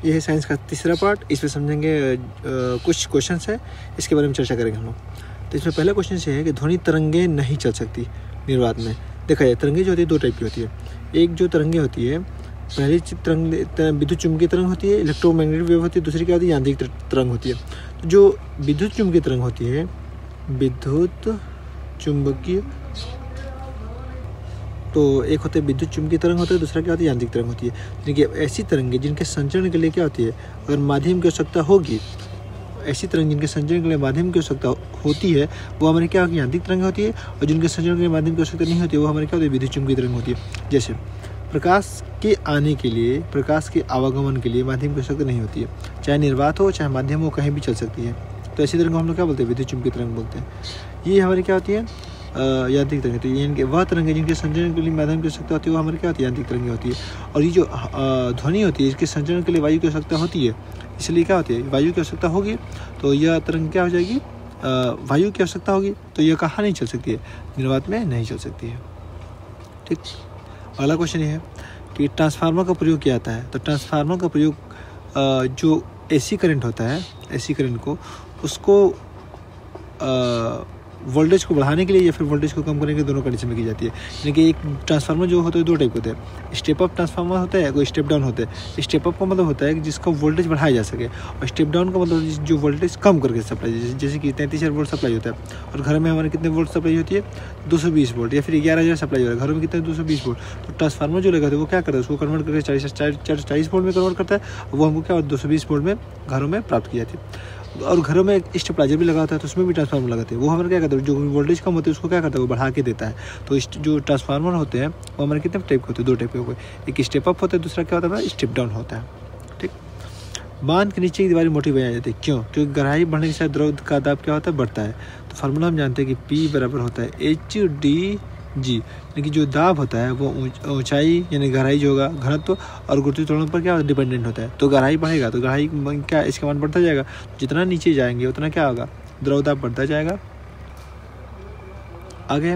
ये है साइंस का तीसरा पार्ट। इसमें समझेंगे कुछ क्वेश्चंस है, इसके बारे में चर्चा करेंगे हम लोग। तो इसमें पहला क्वेश्चन ये है कि ध्वनि तरंगे नहीं चल सकती निर्वात में। देखा जाए तरंगे जो होती है दो टाइप की होती है। एक जो तरंगे होती है, पहली तरंग विद्युत चुम्बकीय तरंग होती है, इलेक्ट्रोमैग्नेटिक वेव होती है। दूसरी क्या होती है, यांत्रिक तरंग होती है। तो जो विद्युत चुम्बकीय तरंग होती है, विद्युत चुम्बकीय, तो एक होते है विद्युत चुम्बकीय तरंग होता है, दूसरा क्या होती है, यांत्रिक तरंग होती है। यानी कि ऐसी तरंगे जिनके संचरण के लिए क्या होती है, अगर माध्यम की आवश्यकता होगी, ऐसी तरंग जिनके संचरण के लिए माध्यम की आवश्यकता होती है वो हमारी क्या होगी, यांत्रिक तरंग होती है। और जिनके संचरण के लिए माध्यम की आवश्यकता नहीं होती है वो हमारी क्या होती है, विद्युत चुम्बकीय तरंग होती है। जैसे प्रकाश के आने के लिए, प्रकाश के आवागमन के लिए माध्यम की आवश्यकता नहीं होती है, चाहे निर्वात हो चाहे माध्यम हो, कहीं भी चल सकती है। तो ऐसी तरंग को हम लोग क्या बोलते हैं, विद्युत चुम्बकीय तरंग बोलते हैं। ये हमारी क्या होती है, यांत्रिक तरंग। तो ये वह तरंग जिनके संचरण के लिए माध्यम की आवश्यकता होती है वो हमारी क्या होती है, यांत्रिक तरंग होती है। और ये जो ध्वनि होती है इसके संचरण के लिए वायु की आवश्यकता होती है, इसलिए क्या होती है, वायु की आवश्यकता होगी तो यह तरंग क्या हो जाएगी, वायु की आवश्यकता होगी तो यह कहाँ नहीं चल सकती है, निर्वात में नहीं चल सकती है। ठीक। अगला क्वेश्चन ये है कि ट्रांसफार्मर का प्रयोग क्या आता है। तो ट्रांसफार्मर का प्रयोग जो एसी करंट होता है, एसी करंट को उसको वोल्टेज को बढ़ाने के लिए या फिर वोल्टेज को कम करने के दोनों कंडीशन में की जाती है। यानी कि एक ट्रांसफार्मर जो होता है दो टाइप होते हैं, स्टेप अप ट्रांसफार्मर होता है, कोई स्टेप डाउन होता है। स्टेप अप का मतलब होता है कि जिसका वोल्टेज बढ़ाया जा सके, और स्टेप डाउन का मतलब जो वोल्टेज कम करके सप्लाई, जैसे कि 33,000 वोल्ट सप्लाई होता है और घर में हमारे कितने वोल्ट सप्लाई होती है, 220 वोल्ट, या फिर 11,000 सप्लाई हो रहा है, घरों में कितने 220 वोल्ट। तो ट्रांसफार्मर जो लगा है वो क्या करता है, उसको कन्वर्ट करके 40 वोल्ट में कन्वर्ट करता है, वो हमको क्या 220 वोल्ट में घरों में प्राप्त की जाती है। और घरों में स्टेबलाइजर भी लगा होता है तो उसमें भी ट्रांसफार्मर लगाते हैं, वो हमारे क्या करता है, जो वोल्टेज कम होती है उसको क्या करता है, वो बढ़ा के देता है। तो जो ट्रांसफार्मर होते हैं वो हमारे कितने टाइप के होते हैं, दो टाइप के होते हैं, एक स्टेप अप होता है, दूसरा क्या होता है, स्टेप डाउन होता है। ठीक। बांध के नीचे की दीवारें मोटी बनाई जाती है, क्यों, क्योंकि गहराई बढ़ने के साथ द्रव का दाब क्या होता है, बढ़ता है। तो फार्मूला हम जानते हैं कि P बराबर होता है HDG, यानी कि जो दाब होता है वो ऊंचाई यानी गहराई जो होगा, घनत्व और गुरुत्वीय त्वरण पर क्या डिपेंडेंट होता है। तो गहराई बढ़ेगा तो गहराई क्या इसका मान बढ़ता जाएगा, जितना नीचे जाएंगे उतना क्या होगा, द्रव दाब बढ़ता जाएगा। आगे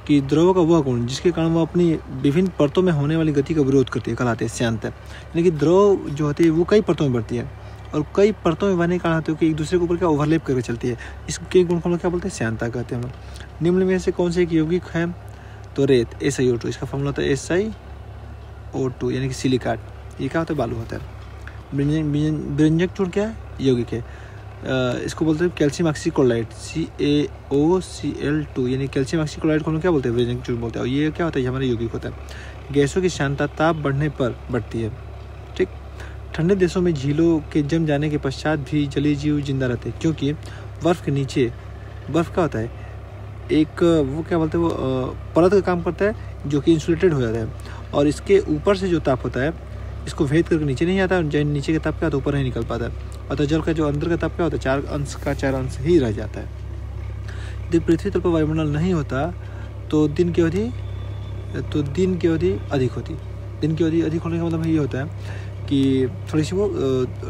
कि द्रव का वह गुण जिसके कारण वो अपनी विभिन्न परतों में होने वाली गति का विरोध करती है कहलाते हैं श्यानता। यानी कि द्रव जो होती है वो कई परतों में बढ़ती है और कई परतों में बनने के कारण होते हैं कि एक दूसरे के ऊपर क्या ओवरलैप करके चलती है। इसके गुण को हम लोग क्या बोलते हैं, श्यानता कहते हैं हम लोग। निम्न में से कौन से एक यौगिक है, तो रेत SiO2, इसका फॉर्मूला होता है SiO2 यानी कि सिलिकाट, ये क्या होता है, बालू होता है। व्यंजक चूर्ण क्या है, यौगिक है, इसको बोलते हैं कैल्शियम ऑक्सीक्लोराइड CaOCl2, यानी कैल्शियम ऑक्सीक्लोराइड को हम क्या बोलते हैं, व्यंजक चूर्ण बोलते हैं। और ये क्या होता है, ये हमारा यौगिक होता है। गैसों की श्यानता ताप बढ़ने पर बढ़ती है। ठीक। ठंडे देशों में झीलों के जम जाने के पश्चात भी जलीय जीव जिंदा रहते हैं, क्योंकि बर्फ़ के नीचे, बर्फ़ क्या होता है, एक वो क्या बोलते हैं, वो परत का काम करता है जो कि इंसुलेटेड हो जाता है, और इसके ऊपर से जो ताप होता है इसको भेद करके नीचे नहीं आता है, और नीचे का ताप क्या होता है, ऊपर नहीं निकल पाता है। अतः जल का जो अंदर का ताप क्या होता है, 4 अंश ही रह जाता है। यदि पृथ्वी तल पर वायुमंडल नहीं होता तो दिन की अवधि अधिक होती। दिन की अवधि अधिक होने का मतलब ये होता है कि थोड़ी सी वो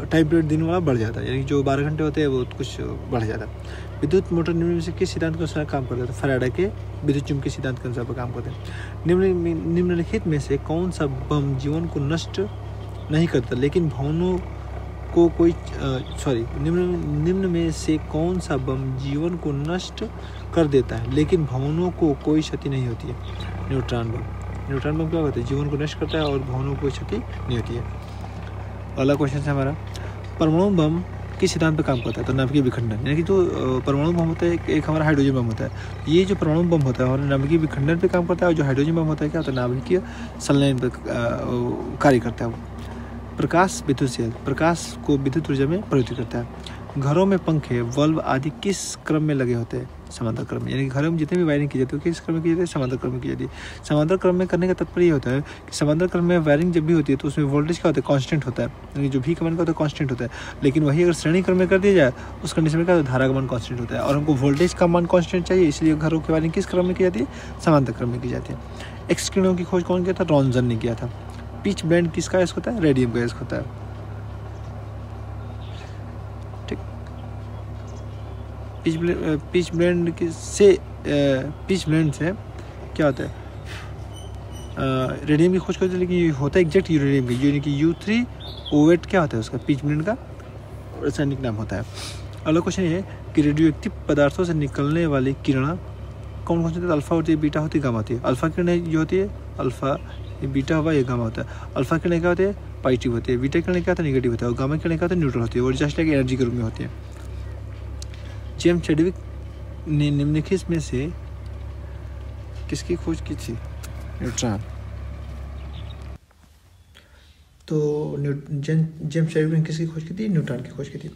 टाइम पीरियड दिन वाला बढ़ जाता है, यानी जो 12 घंटे होते हैं वो कुछ बढ़ जाता है। विद्युत मोटर निम्न में से किस सिद्धांत के अनुसार काम करता है, तो फैराडे के विद्युत चुम्बकीय सिद्धांत के अनुसार पर काम करते हैं। निम्नलिखित में से कौन सा बम जीवन को नष्ट नहीं करता लेकिन भवनों को कोई निम्न में से कौन सा बम जीवन को नष्ट कर देता है लेकिन भवनों को कोई क्षति नहीं होती है, न्यूट्रॉन बम। न्यूट्रॉन बम क्या होता है, जीवन को नष्ट करता है और भवनों को कोई क्षति नहीं होती है। अगला क्वेश्चन है हमारा, परमाणु बम किस सिद्धांत पर काम करता है, तो नाभिकीय विखंडन। यानी कि जो परमाणु बम होता है एक हमारा हाइड्रोजन बम होता है, ये जो परमाणु बम होता है हमारे नाभिकीय विखंडन पे काम करता है, और जो हाइड्रोजन बम होता है क्या होता है, नाभिकीय संलयन पर कार्य करता है। प्रकाश विद्युत सेल प्रकाश को विद्युत ऊर्जा में परिवर्तित करता है। घरों में पंखे, बल्ब आदि किस क्रम में लगे होते हैं, समांतर क्रम में। यानी कि घरों में जितने भी वायरिंग की जाती है किस क्रम में की जाती है, समांतर क्रम में की जाती है। समांतर क्रम में करने का तात्पर्य ये होता है कि समांतर क्रम में वायरिंग जब भी होती है तो उसमें वोल्टेज क्या होता है, कांस्टेंट होता है, यानी जो भी कमान का होता है कांस्टेंट होता है। लेकिन वही अगर श्रेणी क्रम में कर दिया जाए उस कंडीशन में क्या होता है, धारा का मान कांस्टेंट होता है, और हमको वोल्टेज का मान कांस्टेंट चाहिए, इसलिए घरों की वायरिंग किस क्रम में की जाती है, समांतर क्रम में की जाती है। एक्स किरणों की खोज कौन किया था, रॉन्जन ने किया था। पिच ब्लेंड किसका अयस्क होता है, रेडियम का अयस्क होता है। ठीक। पिच ब्लेंड से क्या होता है, रेडियम की खोज करते हैं, लेकिन ये होता है एग्जैक्ट यूरेनियम की, यानी कि U3O8 क्या होता है उसका पिगमेंट का रासायनिक नाम होता है। अगला क्वेश्चन ये है कि रेडियो एक्टिव पदार्थों से निकलने वाली किरण कौन कौन सी होती है? अल्फा होती है, बीटा होती है, गामा होती है। अल्फा किरणें जो होती है, अल्फा ये बीटा हुआ, ये गामा होता है। अल्फा किरणें क्या होती है? पॉजिटिव होती है। बीटा किरणें क्या होता है? नेगेटिव होता है। और गामा किरणें क्या होती है? न्यूट्रल होती है, और जस्ट लाइक एनर्जी के रूप में होती है। जेम्स चैडविक ने निम्नलिखित में से किसकी खोज की थी? न्यूट्रॉन। तो जेम्स चैडविक ने किसकी खोज की थी? न्यूट्रॉन की खोज की थी।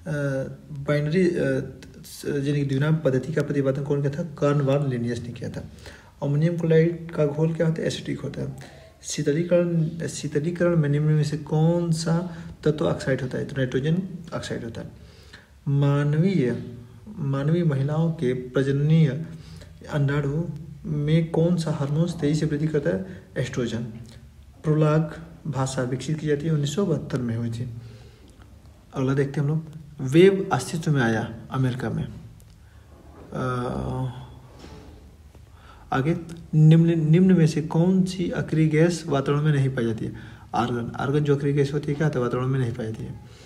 बाइनरी यानी कि द्विनाम पद्धति का प्रतिपादन कौन किया था? कार्ल वॉन लिनियस ने किया था। अमोनियम क्लोराइड का घोल क्या होता है? एसिडिक होता है। शीतलीकरण में निम्न में से कौन सा तत्व ऑक्साइड होता है? तो नाइट्रोजन ऑक्साइड होता है। मानवीय महिलाओं के प्रजननीय अंडाणु में कौन सा हार्मोन तेजी से वृद्धि करता है? एस्ट्रोजन। प्रोलाग भाषा विकसित की जाती है 1972 में हुई थी। अगला देखते हैं हम लोग। वेब अस्तित्व में आया अमेरिका में। आगे निम्न में से कौन सी अक्रिय गैस वातावरण में नहीं पाई जाती है? आर्गन जो अक्रिय गैस होती है क्या होता है? वातावरण में नहीं पाई जाती है।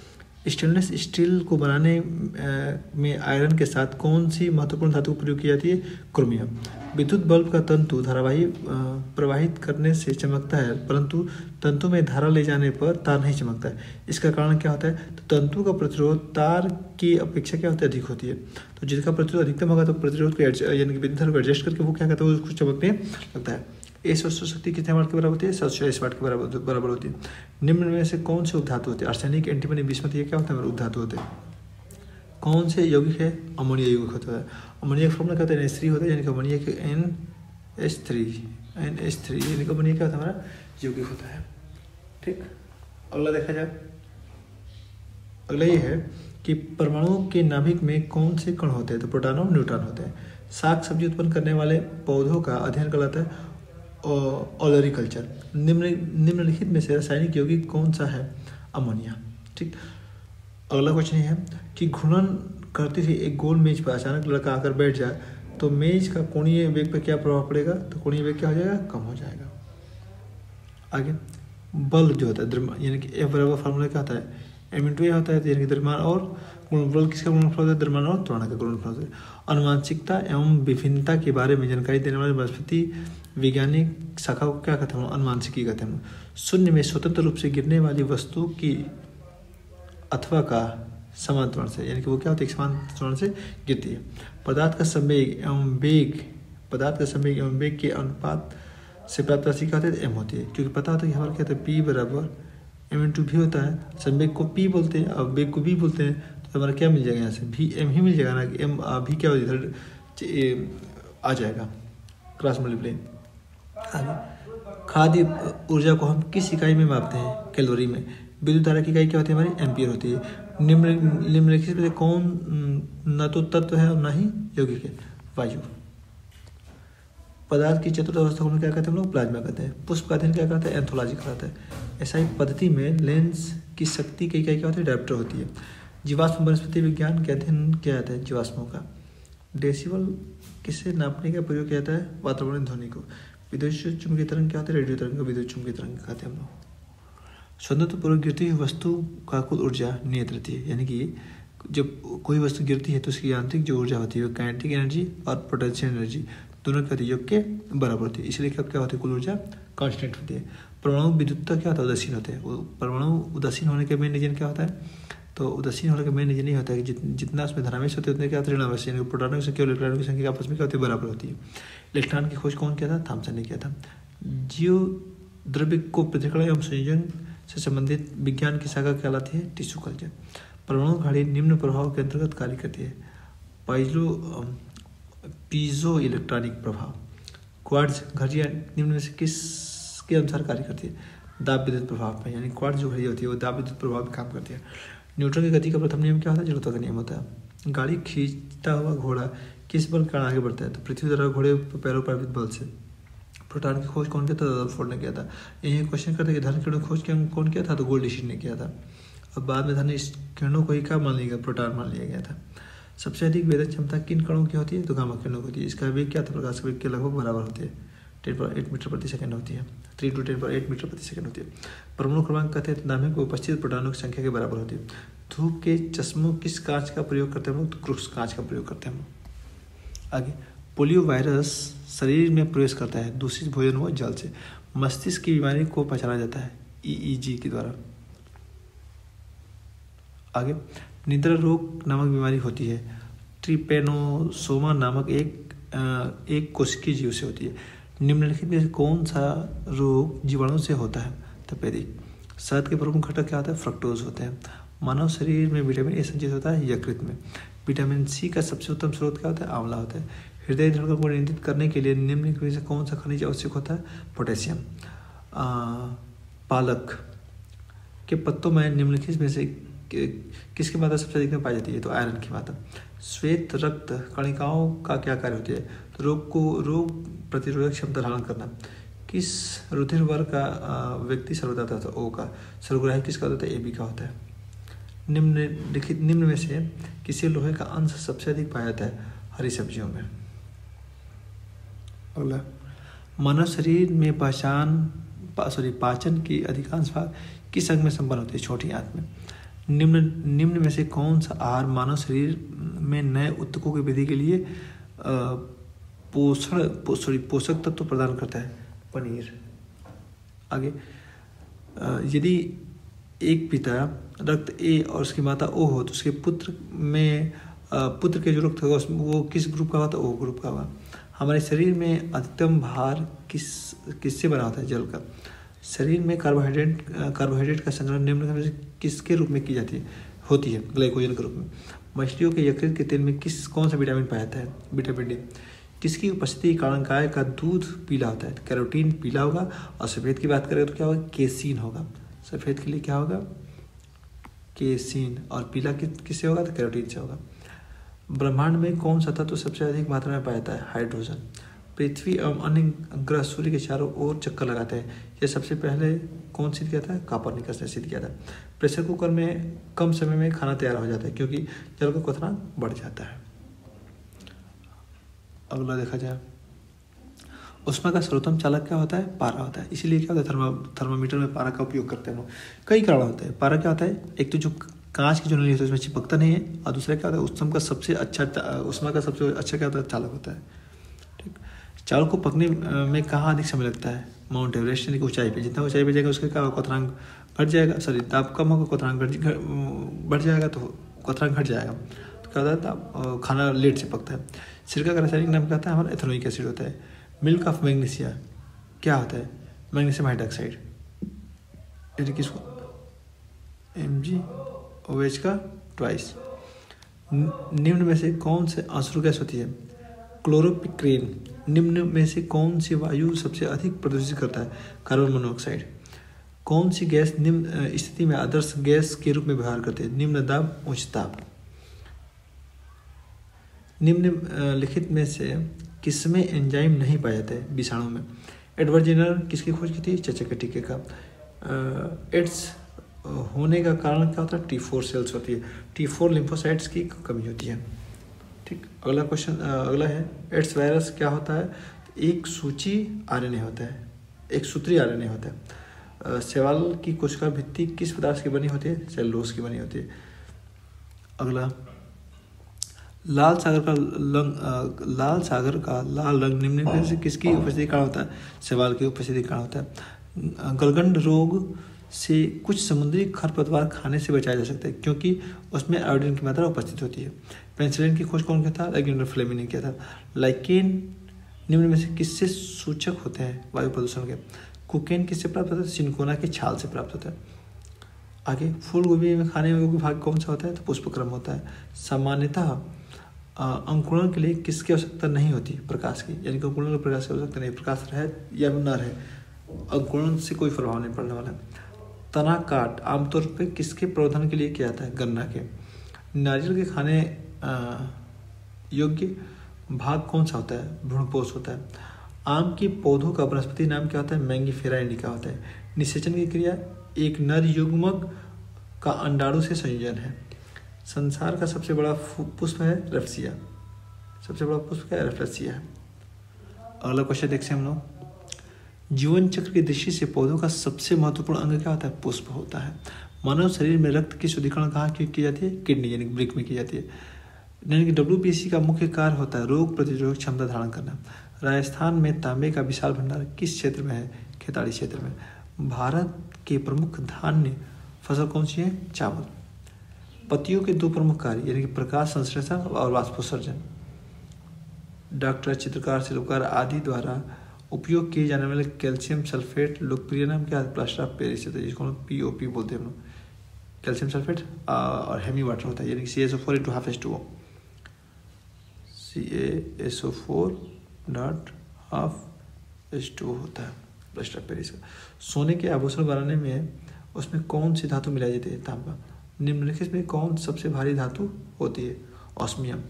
स्टेनलेस स्टील को बनाने में आयरन के साथ कौन सी महत्वपूर्ण धातु का प्रयोग की जाती है? क्रोमियम। विद्युत बल्ब का तंतु धारावाही प्रवाहित करने से चमकता है, परंतु तंतु में धारा ले जाने पर तार नहीं चमकता है। इसका कारण क्या होता है? तो तंतु का प्रतिरोध तार की अपेक्षा क्या होता है? अधिक होती है। तो जिसका प्रतिरोध अधिकतम होगा तो प्रतिरोध को यानी कि विद्युत धारा को एडजस्ट करके वो क्या कहता है? उसको चमकने लगता है। इस वस्तु शक्ति कितने वाट के बराबर होती है? 740 वाट के बराबर होती है। निम्न में से कौन से उपधातु होते हैं? आर्सेनिक, एंटीमनी, बिस्मथ, ये क्या होता है? उपधातु होते हैं। कौन से यौगिक है? अमोनिया यौगिक होता है। अमोनिया का फॉर्मूला क्या होता है? NH3 होता है, यानी कि अमोनिया के NH3 यानी कि अमोनिया क्या होता है? हमारा यौगिक होता है। ठीक, अगला देखा जाए। अगला ये है कि परमाणु के नाभिक में कौन से कण होते हैं? तो प्रोटॉन और न्यूट्रॉन होते हैं। साग सब्जी उत्पन्न करने वाले पौधों का अध्ययन कहलाता है ओलरीकल्चर। निम्नलिखित में से रासायनिक यौगिक कौन सा है? अमोनिया। ठीक, अगला क्वेश्चन ये है कि घूर्णन करती थी एक गोल मेज पर अचानक लड़का आकर बैठ जाए तो मेज का कोणीय वेग पर क्या प्रभाव पड़ेगा? तो कोणीय वेग क्या हो जाएगा? कम हो जाएगा। आगे बल जो होता है यानी कि F बराबर फार्मूला क्या होता है? M×A होता है, यानी कि द्रव्यमान और गुणनफल किसका गुणनफल होता है? द्रव्यमान और त्वरण का गुणनफल होता है। अनुवांशिकता एवं विभिन्नता के बारे में जानकारी देने वाले वनस्पति वैज्ञानिक शाखा को क्या कहते हैं? अनुवांशिकी कहते हैं। शून्य में स्वतंत्र रूप से गिरने वाली वस्तु की अथवा का समान त्वरण से, यानी कि वो क्या होता है? समान त्वरण से गिरती है। पदार्थ का संवेग एवं वेग के अनुपात से प्राप्त राशि क्या होती है? M होती है। क्योंकि पता होता है कि हमारा क्या होता है? P बराबर M×V होता है। संवेग को P बोलते हैं और वेग को V बोलते हैं, तो हमारा क्या मिल जाएगा? यहाँ से भी M ही मिल जाएगा ना, कि M भी क्या हो जाएगा? आ जाएगा क्रॉस मल्टीप्लाई। आगे खाद्य ऊर्जा को हम किस इकाई में मापते हैं? कैलोरी में। विद्युत धारा की इकाई क्या होती है? हमारी एम्पियर होती है। निम्नलिखित में से कौन न तो तत्व है और न ही यौगिक है? वायु। पदार्थ की चतुर्थ अवस्था को क्या कहते हैं? हम लोग प्लाज्मा कहते हैं। पुष्प का अध्ययन क्या करता है? एंथोलॉजी कहलाता है। SI पद्धति में लेंस की शक्ति की इकाई क्या होती है? डायप्टर होती है। जीवाश्म वनस्पति विज्ञान के अध्ययन क्या जाता है? जीवाश्मों का। डेसिबल किसे नापने का प्रयोग किया जाता है? वातावरणीय ध्वनि को। विद्युत चुंबकीय तरंग क्या होता है? रेडियो तरंग को विद्युत चुंबकीय तरंग कहते हैं हम लोग। स्वतंत्रपूर्वक गिरती हुई वस्तु का कुल ऊर्जा नियत रहती है, यानी कि जब कोई वस्तु गिरती है तो उसकी यांत्रिक जो ऊर्जा होती है वो काइनेटिक एनर्जी और पोटेंशियल एनर्जी दोनों के योग के बराबर होती है, इसलिए क्या होती है? कुल ऊर्जा कांस्टेंट होती है। परमाणु विद्युतता क्या होता है? उदासीन होते हैं। परमाणु उदासीन होने का मेन रीजन क्या होता है? तो उदासीन होने का मेन रीजन ये होता है कि जितना उसमें धनावेश होते हैं उतने क्या ऋणावेश, यानी प्रोटॉनों की संख्या और इलेक्ट्रॉनों की संख्या आपस में क्या होती है? बराबर होती है। इलेक्ट्रॉन की खोज कौन किया था? थॉमसन ने किया था। जीव द्रव्य को पृथक्करण एवं संयोजन से संबंधित विज्ञान की शाखा कहलाती है टिश्यू कल्चर। परमाणु घड़ी निम्न प्रभाव के अंतर्गत कार्य करती है। पीजो इलेक्ट्रॉनिक प्रभाव। क्वार्ट्ज घड़ियाँ निम्न में से किसके अनुसार कार्य करती है? दाब विद्युत प्रभाव में, यानी क्वार्ट्ज जो घड़ी होती है वो दाब विद्युत प्रभाव में काम करती है। न्यूटन की गति का प्रथम नियम क्या होता है? जड़त्व का नियम होता है। गाड़ी खींचता हुआ घोड़ा किस बल के कारण आगे बढ़ता है? तो पृथ्वी द्वारा घोड़े पैरों पर बल से। प्रोटॉन की खोज कौन किया था? रदरफोर्ड ने किया था। यही क्वेश्चन करते कि धन किरणों की खोज कौन किया था? तो गोल्डस्टीन ने किया था। अब बाद में धन किरणों को ही क्या मान लिया गया? प्रोटॉन मान लिया गया था। सबसे अधिक वेधन क्षमता किन कणों की होती है? तो गामा किरणों की होती है। इसका वेग क्या था? प्रकाश के वेग के लगभग बराबर होती है। 10⁸ मीटर प्रति सेकंड होती है। 3 × 10⁸ मीटर प्रति सेकंड होती है। परमाणु क्रमांक कहते हैं नाभिक में उपस्थित प्रोटॉनों की संख्या के बराबर होती है। धूप के चश्मों किस कांच का प्रयोग करते हैं हम लोग? तो क्रूक्स कांच का प्रयोग करते हैं हम लोग। आगे, पोलियो वायरस शरीर में प्रवेश करता है दूषित भोजन व जल से। मस्तिष्क की बीमारी को पहचाना जाता है EEG के द्वारा। आगे, निद्रा रोग नामक बीमारी होती है ट्रिपेनोसोमा नामक एक कोशिकीय जीव से होती है। निम्नलिखित में से कौन सा रोग जीवाणु से होता है? तपेदिक। शहद के प्रमुख घटक क्या होता है? फ्रक्टोज होते हैं। मानव शरीर में विटामिन ए संचित होता है यकृत में। विटामिन सी का सबसे उत्तम स्रोत क्या होता है? आंवला होता है। हृदय धड़कन को नियंत्रित करने के लिए निम्नलिखित में से कौन सा खनिज आवश्यक होता है? पोटेशियम। पालक के पत्तों में निम्नलिखित में से किसकी मात्रा सबसे अधिक में पाई जाती है? तो आयरन की मात्रा। श्वेत रक्त कणिकाओं का क्या कार्य होती है? तो रोग प्रतिरोधक क्षमता धारण करना। किस रुधिर वर्ग का व्यक्ति सर्वदाता होता है? ओ का। सर्वग्राही किसका होता है? AB का होता है। निम्न में से किसी लोहे का अंश सबसे अधिक पाया जाता है? हरी सब्जियों में। अगला, मानव शरीर में पाचन की अधिकांश भाग किस अंग में संपन्न होती है? छोटी आंत में। निम्न में से कौन सा आहार मानव शरीर में नए ऊतकों की वृद्धि के लिए पोषक तत्व प्रदान करता है? पनीर। आगे, यदि एक पिता रक्त A और उसकी माता O हो तो उसके पुत्र के जो रक्त होगा वो किस ग्रुप का होगा? तो O ग्रुप का होगा। हमारे शरीर में अधिकतम भार किससे बना होता है? जल का। शरीर में कार्बोहाइड्रेट का संग्रहण निम्न में से किसके रूप में की होती है? ग्लाइकोजन के रूप में। मछलियों के यकृत के तेल में कौन सा विटामिन पाया जाता है? Vitamin D। किसकी उपस्थिति के कारण गाय का दूध पीला होता है? कैरोटीन पीला होगा। और सफ़ेद की बात करें तो क्या होगा? केसीन होगा। सफ़ेद के लिए क्या होगा? केसीन। और पीला किससे होगा? तो कैरोटीन से होगा। ब्रह्मांड में कौन सा तत्व सबसे अधिक मात्रा में पाया जाता है? हाइड्रोजन। पृथ्वी एवं अन्य ग्रह सूर्य के चारों ओर चक्कर लगाते हैं। यह सबसे पहले कौन सिद्ध किया था? कोपरनिकस ने सिद्ध किया था। प्रेशर कुकर में कम समय में खाना तैयार हो जाता है क्योंकि जल का क्वथनांक बढ़ जाता है। अगला देखा जाए, उष्मा का सर्वोत्तम चालक क्या होता है? पारा होता है। इसीलिए क्या होता है? थर्मामीटर में पारा का उपयोग करते हैं हम लोग। कई कारण होते हैं। पारा क्या होता है? एक तो जो कांच की जो नली होती है उसमें चिपकता नहीं है, और दूसरा क्या होता है? उष्मा का सबसे अच्छा क्या होता है? चालक होता है। ठीक। चावल को पकने में कहाँ अधिक समय लगता है? माउंट एवरेस्ट यानी कि ऊंचाई पे। जितना ऊंचाई पे जाएगा उसका क्या क्वथनांक घट जाएगा। सॉरी, ताप कम होगा, क्वथनांक बढ़ जाएगा तो क्वथनांक घट जाएगा। तो क्या होता है? खाना लेट से पकता है। सिरका का रासायनिक नाम क्या होता है? हमारा एथेनोइक एसिड होता है। मिल्क ऑफ मैग्नीशिया क्या होता है? Magnesium hydroxide. यानी किसको? MgOH का ट्वाइस। निम्न में से कौन से आंसू गैस होती है? क्लोरोपिक्रेन। निम्न में से कौन सी वायु सबसे अधिक प्रदूषित करता है? Carbon monoxide. कौन सी गैस निम्न स्थिति में आदर्श गैस के रूप में व्यवहार करते हैं? निम्न दाब, उच्च ताप। निम्नलिखित में से किसमें एंजाइम नहीं पाए जाते हैं? विषाणु में। एडवर्ड जेनर किसकी खोज की थी? चचा के टीके का। एड्स होने का कारण क्या होता है? T4 सेल्स होती है। T4 लिम्फोसाइट्स की कमी होती है। ठीक। अगला क्वेश्चन अगला है, एड्स वायरस क्या होता है? एक सूत्री RNA होता है। एक सूत्री RNA होता है। शैवाल की कोशिका भित्ति किस पदार्थ की बनी होती है? सेलुलोज की बनी होती है। अगला, लाल सागर का लाल रंग निम्न में से किसकी उपस्थिति का होता है? शैवाल की उपस्थिति का होता है। गलगंड रोग से कुछ समुद्री खरपतवार खाने से बचाया जा सकता है क्योंकि उसमें आयोडीन की मात्रा उपस्थित होती है। पेनिसिलिन की खोज कौन किया था? अलेक्जेंडर फ्लेमिंग ने किया था। लाइकेन निम्न में से किससे सूचक होते हैं? वायु प्रदूषण के। कोकेन किससे प्राप्त होता है? सिनकोना के छाल से प्राप्त होता है। आगे, फूल गोभी में खाने योग्य भाग कौन सा होता है? तो पुष्पक्रम होता है। सामान्यतः अंकुरण के लिए किसकी आवश्यकता नहीं होती? प्रकाश की। यानी कि अंकुरण के प्रकाश की आवश्यकता नहीं, प्रकाश रहे या न रहे, अंकुरण से कोई प्रभाव नहीं पड़ने वाला। तना काट आमतौर पर किसके प्रवर्धन के लिए किया जाता है? गन्ना के। नारियल के खाने योग्य भाग कौन सा होता है? भ्रूणपोष होता है। आम के पौधों का वनस्पति नाम क्या होता है? मैंगीफेरा इंडिका होता है। निषेचन की क्रिया एक नर युग्मक का अंडाणु से संयोजन है। संसार का सबसे बड़ा पुष्प है रफ्सिया। सबसे बड़ा पुष्प क्या है? रफ्सिया है। अगला क्वेश्चन देखते हैं हम लोग। जीवन चक्र की दृष्टि से पौधों का सबसे महत्वपूर्ण अंग क्या होता है? पुष्प होता है। मानव शरीर में रक्त की शुद्धिकरण कहाँ की जाती है? किडनी यानी वृक्क में की जाती है। यानी कि WBC का मुख्य कार्य होता है रोग प्रतिरोधक क्षमता धारण करना। राजस्थान में तांबे का विशाल भंडार किस क्षेत्र में है? खेताड़ी क्षेत्र में। भारत के प्रमुख धान्य फसल कौन सी है? चावल। पत्तियों के दो प्रमुख कार्य यानी कि प्रकाश संश्लेषण और वाष्पोत्सर्जन। डॉक्टर, चित्रकार, शिल्पकार आदि द्वारा उपयोग किए जाने वाले कैल्शियम सल्फेट लोकप्रिय नाम क्या है? प्लास्टर ऑफ पेरिस होता है, जिसको हम POP बोलते हैं हम लोग। कैल्शियम सल्फेट और हेमी वाटर होता है यानी कि CaSO4 × H2O। CaSO4 H2O होता है प्लास्टर ऑफ पेरिस का। सोने के आभूषण बनाने में उसमें कौन सी धातु मिलाई जाती है? तांबा। निम्नलिखित में कौन सबसे भारी धातु होती है? Osmium,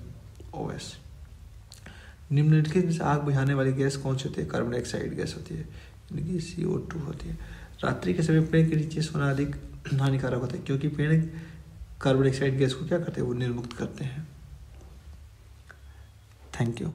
OS। निम्नलिखित में से आग बुझाने वाली गैस कौन सी होती है? कार्बन डाइऑक्साइड गैस होती है यानी कि CO2 होती है। रात्रि के समय पेड़ के नीचे सोना अधिक हानिकारक होता है क्योंकि पेड़ कार्बन डाइऑक्साइड गैस को क्या करते हैं? वो निर्मुक्त करते हैं। Thank you.